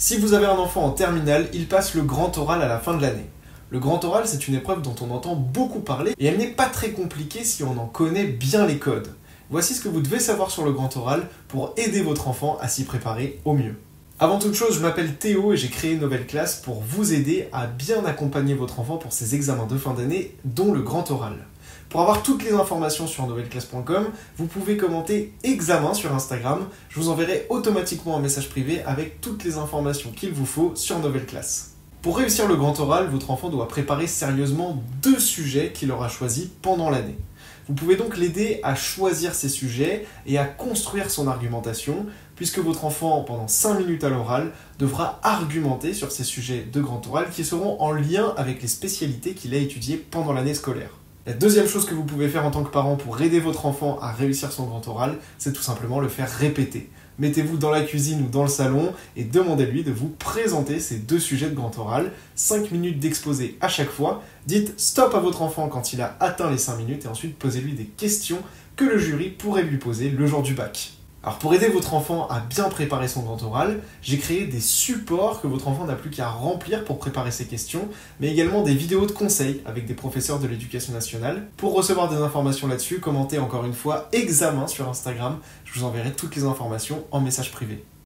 Si vous avez un enfant en terminale, il passe le grand oral à la fin de l'année. Le grand oral, c'est une épreuve dont on entend beaucoup parler et elle n'est pas très compliquée si on en connaît bien les codes. Voici ce que vous devez savoir sur le grand oral pour aider votre enfant à s'y préparer au mieux. Avant toute chose, je m'appelle Théo et j'ai créé une nouvelle classe pour vous aider à bien accompagner votre enfant pour ses examens de fin d'année, dont le grand oral. Pour avoir toutes les informations sur novelleclasse.com, vous pouvez commenter examen sur Instagram. Je vous enverrai automatiquement un message privé avec toutes les informations qu'il vous faut sur Novelleclasse. Pour réussir le grand oral, votre enfant doit préparer sérieusement 2 sujets qu'il aura choisis pendant l'année. Vous pouvez donc l'aider à choisir ses sujets et à construire son argumentation, puisque votre enfant, pendant 5 minutes à l'oral, devra argumenter sur ces sujets de grand oral qui seront en lien avec les spécialités qu'il a étudiées pendant l'année scolaire. La deuxième chose que vous pouvez faire en tant que parent pour aider votre enfant à réussir son grand oral, c'est tout simplement le faire répéter. Mettez-vous dans la cuisine ou dans le salon et demandez-lui de vous présenter ces 2 sujets de grand oral, 5 minutes d'exposé à chaque fois. Dites stop à votre enfant quand il a atteint les 5 minutes et ensuite posez-lui des questions que le jury pourrait lui poser le jour du bac. Alors pour aider votre enfant à bien préparer son grand oral, j'ai créé des supports que votre enfant n'a plus qu'à remplir pour préparer ses questions, mais également des vidéos de conseils avec des professeurs de l'éducation nationale. Pour recevoir des informations là-dessus, commentez encore une fois examen sur Instagram, je vous enverrai toutes les informations en message privé.